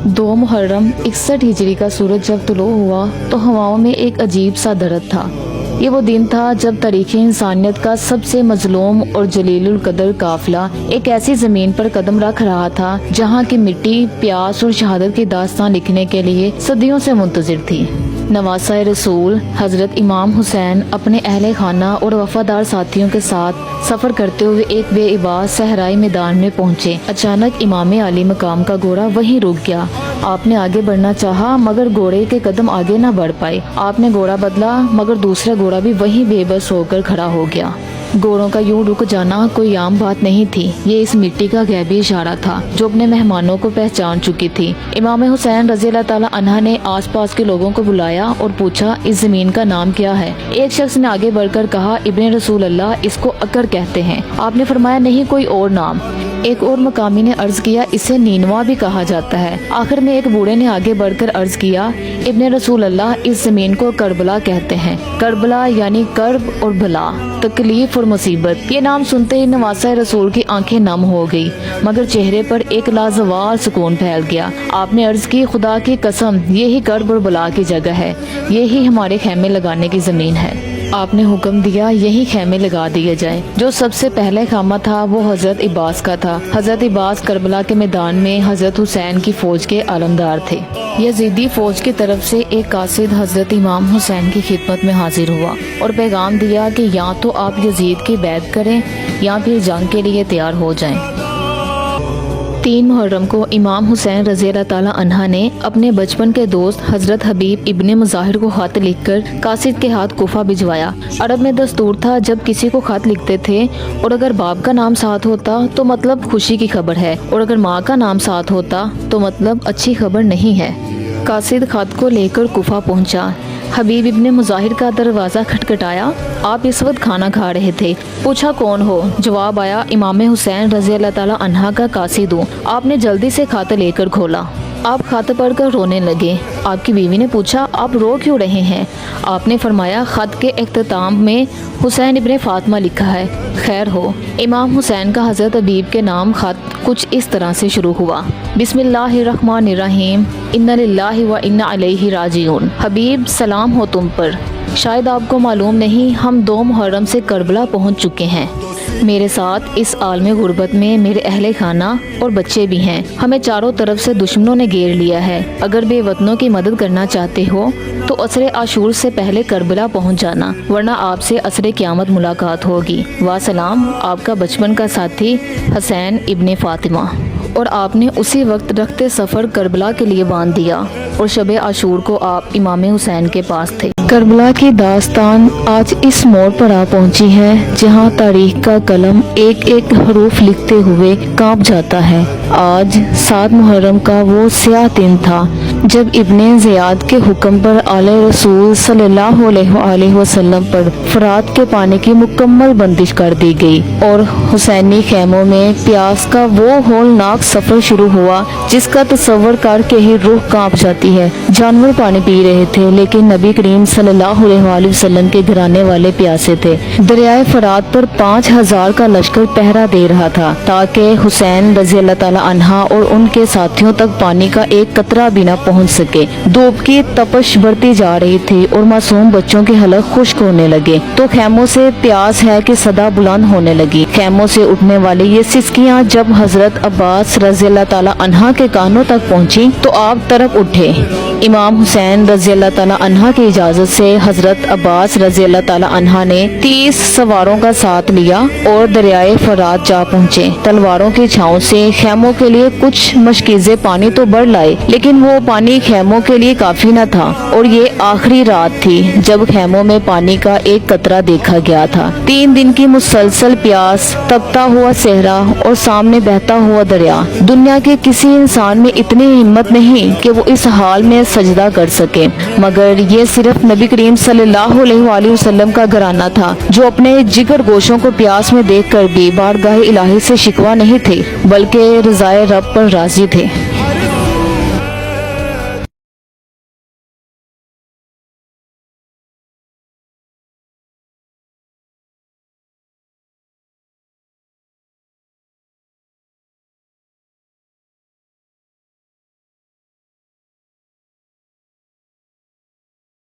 2 मुहर्रम 61 हिजरी का सूरज जब तुलो हुआ तो हवाओं में एक अजीब सा दर्द था। ये वो दिन था जब तारीख़ इंसानियत का सबसे मजलूम और जलीलुल कदर काफिला एक ऐसी जमीन पर कदम रख रहा था जहाँ की मिट्टी प्यास और शहादत की दास्तान लिखने के लिए सदियों से मुंतज़िर थी। नवासा रसूल हजरत इमाम हुसैन अपने अहले खाना और वफादार साथियों के साथ सफर करते हुए एक बेइबाज सहराई मैदान में पहुंचे। अचानक इमाम आली मकाम का घोड़ा वहीं रुक गया। आपने आगे बढ़ना चाहा मगर घोड़े के कदम आगे न बढ़ पाए। आपने घोड़ा बदला मगर दूसरा घोड़ा भी वहीं बेबस होकर खड़ा हो गया। घोड़ों का यूं रुक जाना कोई आम बात नहीं थी। ये इस मिट्टी का गैबी इशारा था जो अपने मेहमानों को पहचान चुकी थी। इमाम हुसैन रज़ी अल्लाह ताला अन्हा ने आसपास के लोगों को बुलाया और पूछा, इस जमीन का नाम क्या है? एक शख्स ने आगे बढ़कर कहा, इब्ने रसूल अल्लाह, इसको अकर कहते हैं। आपने फरमाया, नहीं, कोई और नाम। एक और मकामी ने अर्ज किया, इसे नीनवा भी कहा जाता है। आखिर में एक बूढ़े ने आगे बढ़कर अर्ज किया, इब्ने रसूल अल्लाह, इस जमीन को करबला कहते हैं। करबला यानी कर्ब और भला, तकलीफ और मुसीबत। ये नाम सुनते ही नवासा रसूल की आंखें नम हो गई मगर चेहरे पर एक लाजवाब सुकून फैल गया। आपने अर्ज की, खुदा की कसम, यही कर्ब और भला की जगह है, यही हमारे खेमे लगाने की जमीन है। आपने हुक्म दिया यही खेमे लगा दिए जाएं। जो सबसे पहले खामा था वो हजरत इब्बास का था। हजरत इब्बास करबला के मैदान में हजरत हुसैन की फौज के आलमदार थे। यजीदी फौज की तरफ से एक कासिद हजरत इमाम हुसैन की खिदमत में हाजिर हुआ और पैगाम दिया कि या तो आप यजीद की बैत करें या फिर जंग के लिए तैयार हो जाएं। 3 मुहर्रम को इमाम हुसैन रज़ी अल्लाह ताला अन्हा ने अपने बचपन के दोस्त हजरत हबीब इब्ने मुज़ाहिर को खत लिखकर कासिद के हाथ कोफा भिजवाया। अरब में दस्तूर था, जब किसी को खत लिखते थे और अगर बाप का नाम साथ होता तो मतलब खुशी की खबर है और अगर माँ का नाम साथ होता तो मतलब अच्छी खबर नहीं है। कासिद खत को लेकर कुफा पहुंचा। हबीब इब्ने मुज़ाहिर का दरवाज़ा खटखटाया। आप इस वक्त खाना खा रहे थे। पूछा, कौन हो? जवाब आया, इमाम हुसैन रज़ी अल्लाह ताला अन्हा का कासिद हूँ। आपने जल्दी से खत लेकर खोला। आप खत पढ़कर रोने लगे। आपकी बीवी ने पूछा, आप रो क्यों रहे हैं? आपने फरमाया, खत के इख्तिताम में हुसैन इब्ने फातिमा लिखा है, खैर हो। इमाम हुसैन का हजरत हबीब के नाम खत कुछ इस तरह से शुरू हुआ, बिस्मिल्लाहिर्रहमानिर्रहीम, इन्ना लिल्लाहि व इन्ना इलैहि राजिऊन। हबीब, सलाम हो तुम पर। शायद आपको मालूम नहीं, हम 2 मुहर्रम से करबला पहुंच चुके हैं। मेरे साथ इस आलम गुर्बत में मेरे अहले खाना और बच्चे भी हैं। हमें चारों तरफ से दुश्मनों ने घेर लिया है। अगर बेवतनों की मदद करना चाहते हो तो असरे आशूर से पहले करबला पहुंच जाना, वरना आपसे असरे क़यामत मुलाकात होगी। वासलाम, आपका बचपन का साथी हुसैन इब्ने फातिमा। और आपने उसी वक्त रखते सफ़र करबला के लिए बांध दिया और शब आशूर को आप इमाम हुसैन के पास थे। करबला की दास्तान आज इस मोड़ पर आ पहुंची है जहां तारीख का कलम एक एक हरूफ लिखते हुए कांप जाता है। आज 7 मुहर्रम का वो स्याह दिन था जब इब्ने ज़ियाद के हुक्म पर आले रसूल सल्लल्लाहु अलैहि वसल्लम पर फरात के पानी की मुकम्मल बंदिश कर दी गई और हुसैनी खेमों में प्यास का वो होलनाक सफर शुरू हुआ जिसका तस्वर करके ही रूह कांप जाती है। जानवर पानी पी रहे थे लेकिन नबी करीम सल्लल्लाहु अलैहि वसल्लम के घराने वाले प्यासे थे। दरियाए फरात पर 5000 का लश्कर पहरा दे रहा था ताकि हुसैन रज़ी अल्लाह ताला अन्हा और उनके साथियों तक पानी का एक कतरा भी न पहुंच सके। धूप की तपश बढ़ती जा रही थी और मासूम बच्चों के हलक खुश्क होने लगे तो खेमों से प्यास है कि सदा बुलंद होने लगी। खेमों से उठने वाली ये सिसकियां जब हजरत अब्बास रज़ी अल्लाह ताला अन्हा के कानों तक पहुंची तो आप तरफ उठे। इमाम हुसैन रज़ी अल्लाह ताला अन्हा की इजाजत से हजरत अब्बास रज़ी अल्लाह ताला अन्हा ने 30 सवारों का साथ लिया और दरियाए फरात जा पहुँचे। तलवारों की छाँव से खेमों के लिए कुछ मशकीज़े पानी तो बढ़ लाए लेकिन वो पानी खेमों के लिए काफी न था और ये आखिरी रात थी जब खेमों में पानी का एक कतरा देखा गया था। 3 दिन की मुसलसल प्यास, तपता हुआ सहरा और सामने बहता हुआ दरिया। दुनिया के किसी इंसान में इतनी हिम्मत नहीं कि वो इस हाल में सजदा कर सके मगर ये सिर्फ नबी करीम सल्लल्लाहु अलैहि वसल्लम का घराना था जो अपने जिगर गोशों को प्यास में देखकर भी बारगाह इलाही से शिकवा नहीं थे बल्कि रज़ाए रब पर राजी थे।